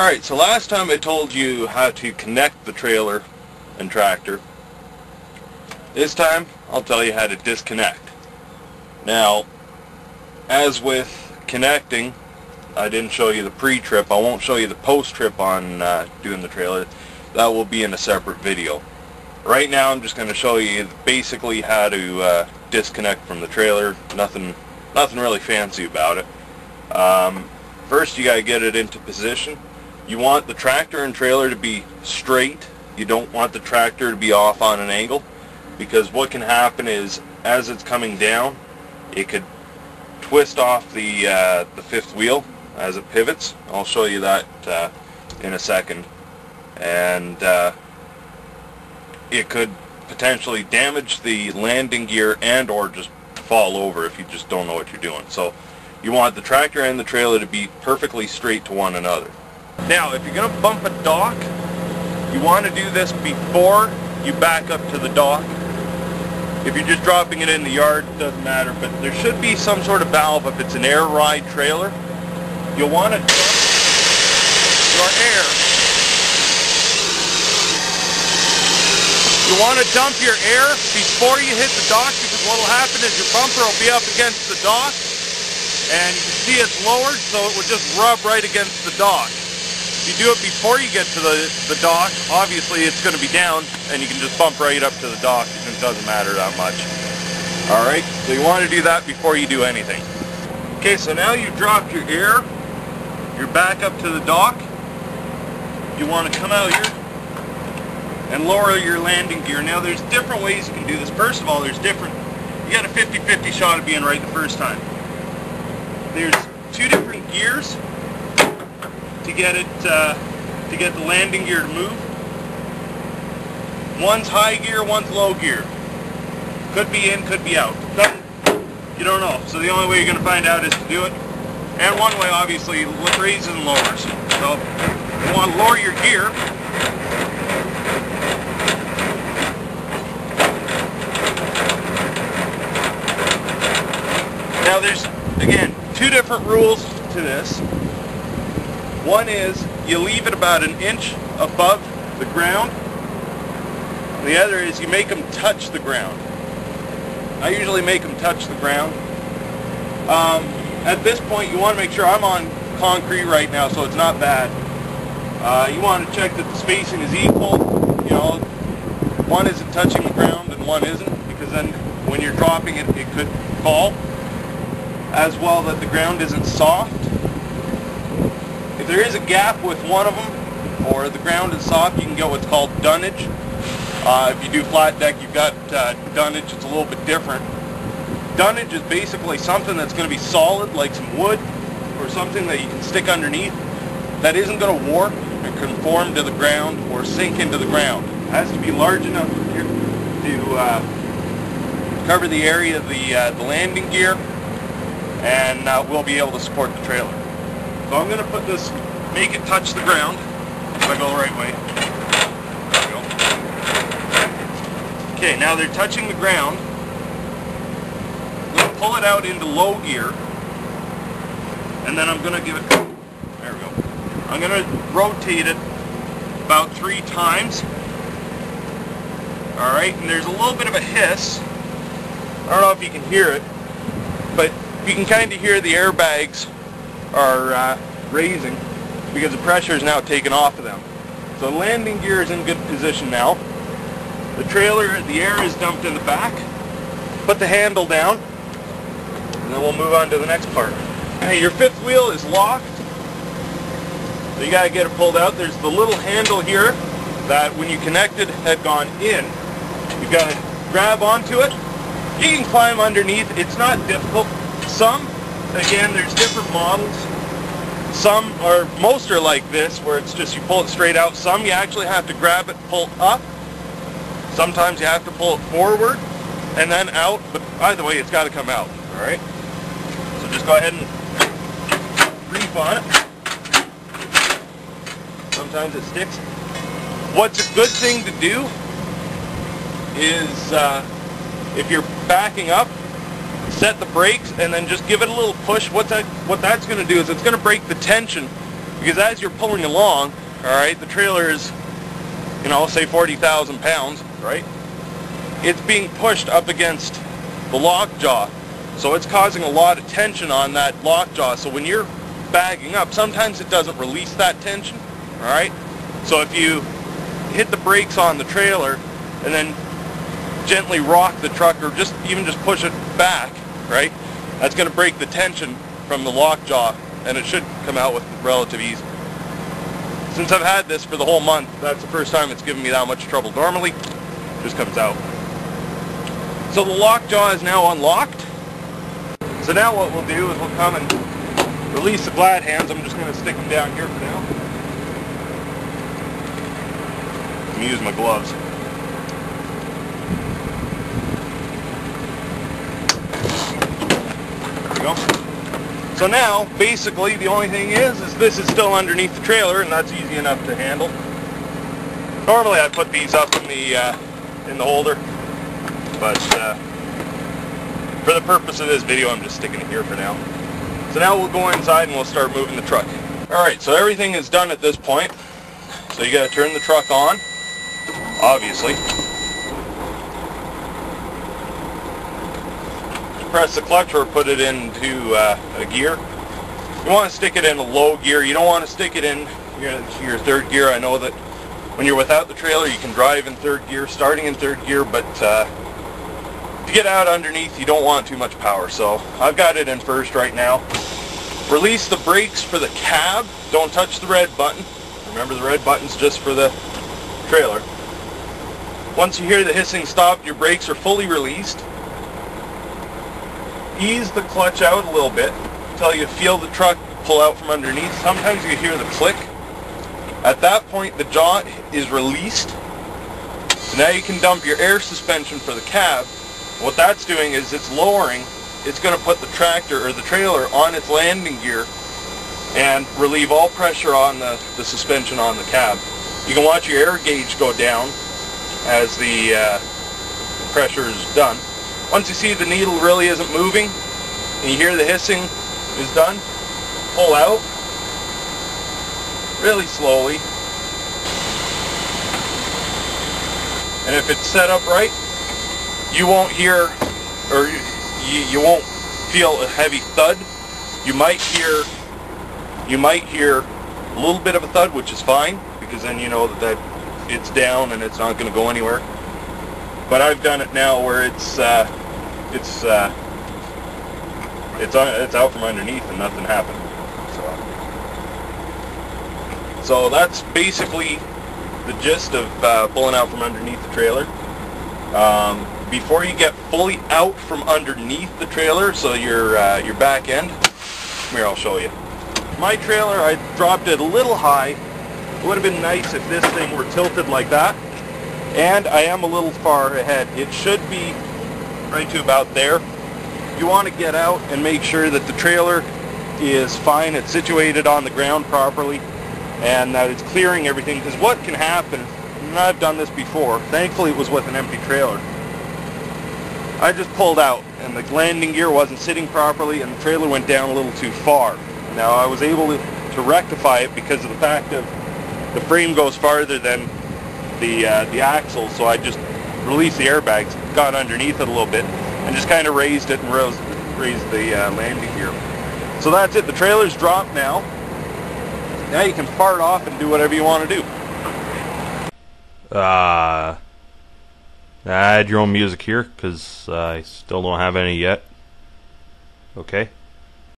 Alright, so last time I told you how to connect the trailer and tractor. This time I'll tell you how to disconnect. Now, as with connecting, I didn't show you the pre-trip. I won't show you the post-trip on doing the trailer. That will be in a separate video. Right now I'm just going to show you basically how to disconnect from the trailer. Nothing really fancy about it. First you got to get it into position. You want the tractor and trailer to be straight. You don't want the tractor to be off on an angle, because what can happen is as it's coming down, it could twist off the fifth wheel as it pivots. I'll show you that in a second. And it could potentially damage the landing gear and or just fall over if you just don't know what you're doing. So you want the tractor and the trailer to be perfectly straight to one another. Now, if you're going to bump a dock, you want to do this before you back up to the dock. If you're just dropping it in the yard, it doesn't matter, but there should be some sort of valve if it's an air ride trailer. You'll want to dump your air. You want to dump your air before you hit the dock, because what will happen is your bumper will be up against the dock, and you can see it's lowered, so it will just rub right against the dock. If you do it before you get to the dock, obviously it's going to be down, and you can just bump right up to the dock, and it doesn't matter that much. Alright, so you want to do that before you do anything. Okay, so now you've dropped your air, you're back up to the dock. You want to come out here and lower your landing gear. Now there's different ways you can do this. First of all, you got a 50-50 shot of being right the first time. There's two different gears to get the landing gear to move. One's high gear, one's low gear. Could be in, could be out. You don't know. So the only way you're going to find out is to do it. And one way, obviously, raises and lowers. So you want to lower your gear. Now there's, again, two different rules to this. One is you leave it about an inch above the ground. The other is you make them touch the ground. I usually make them touch the ground. At this point you want to make sure I'm on concrete right now, so it's not bad. You want to check that the spacing is equal. You know, one isn't touching the ground and one isn't, because then when you're dropping it, it could fall. As well, that the ground isn't soft. If there is a gap with one of them, or the ground is soft, you can get what's called dunnage. If you do flat deck, you've got dunnage. It's a little bit different. Dunnage is basically something that's going to be solid, like some wood, or something that you can stick underneath, that isn't going to warp and conform to the ground or sink into the ground. It has to be large enough to cover the area of the landing gear, and we'll be able to support the trailer. So I'm going to put this, make it touch the ground, if I go the right way. There we go. Okay, now they're touching the ground. I'm going to pull it out into low gear, and then I'm going to give it, there we go. I'm going to rotate it about 3 times. Alright, and there's a little bit of a hiss. I don't know if you can hear it, but you can kind of hear the airbags are raising because the pressure is now taken off of them. So the landing gear is in good position now. The trailer, the air is dumped in the back. Put the handle down, and then we'll move on to the next part. Okay, your fifth wheel is locked, so you got to get it pulled out. There's the little handle here that when you connected had gone in. You've got to grab onto it. You can climb underneath. It's not difficult. Some, again, there's different models. Most are like this, where it's just you pull it straight out. Some you actually have to grab it, pull up. Sometimes you have to pull it forward and then out, but either way it's got to come out. Alright? So just go ahead and reef on it. Sometimes it sticks. What's a good thing to do is if you're backing up, set the brakes and then just give it a little push. What that's going to do is it's going to break the tension Because as you're pulling along, alright, the trailer is, you know, say 40,000 pounds, right? It's being pushed up against the lockjaw. So it's causing a lot of tension on that lockjaw. So when you're bagging up, sometimes it doesn't release that tension, alright? So if you hit the brakes on the trailer and then gently rock the truck, or even just push it back, right? That's going to break the tension from the lockjaw, and it should come out with relative ease. Since I've had this for the whole month, that's the first time it's given me that much trouble. Normally, it just comes out. So the lockjaw is now unlocked. So now what we'll do is we'll come and release the glad hands. I'm just going to stick them down here for now. Let me use my gloves. There we go. So now, basically, the only thing is this is still underneath the trailer, and that's easy enough to handle. Normally I put these up in the holder, but for the purpose of this video, I'm just sticking it here for now. So now we'll go inside and we'll start moving the truck. Alright, so everything is done at this point. So you gotta turn the truck on, obviously. Press the clutch or put it into a gear. You want to stick it in a low gear. You don't want to stick it in your third gear. I know that when you're without the trailer you can drive in third gear, starting in third gear, but to get out underneath you don't want too much power. So I've got it in first right now. Release the brakes for the cab. Don't touch the red button. Remember, the red button's just for the trailer. Once you hear the hissing stop, your brakes are fully released. Ease the clutch out a little bit until you feel the truck pull out from underneath. Sometimes you hear the click. At that point the jaw is released. So now you can dump your air suspension for the cab. What that's doing is it's lowering. It's going to put the tractor or the trailer on its landing gear and relieve all pressure on the suspension on the cab. You can watch your air gauge go down as the pressure is done. Once you see the needle really isn't moving, and you hear the hissing is done, pull out really slowly. And if it's set up right, you won't hear, or you won't feel a heavy thud. You might hear a little bit of a thud, which is fine, because then you know that it's down and it's not going to go anywhere. But I've done it now where it's out from underneath and nothing happened. So that's basically the gist of pulling out from underneath the trailer. Before you get fully out from underneath the trailer, so your back end, come here, I'll show you. My trailer, I dropped it a little high. It would have been nice if this thing were tilted like that. And I am a little far ahead. It should be right to about there. You want to get out and make sure that the trailer is fine, it's situated on the ground properly, and that it's clearing everything, because what can happen, and I've done this before, thankfully it was with an empty trailer, I just pulled out and the landing gear wasn't sitting properly and the trailer went down a little too far. Now I was able to rectify it because of the fact of the frame goes farther than the axle, so I just released the airbags, got underneath it a little bit, and just kind of raised it and raised the landing gear. So that's it. The trailer's dropped now. Now you can fart off and do whatever you want to do. Add your own music here, because I still don't have any yet. Okay.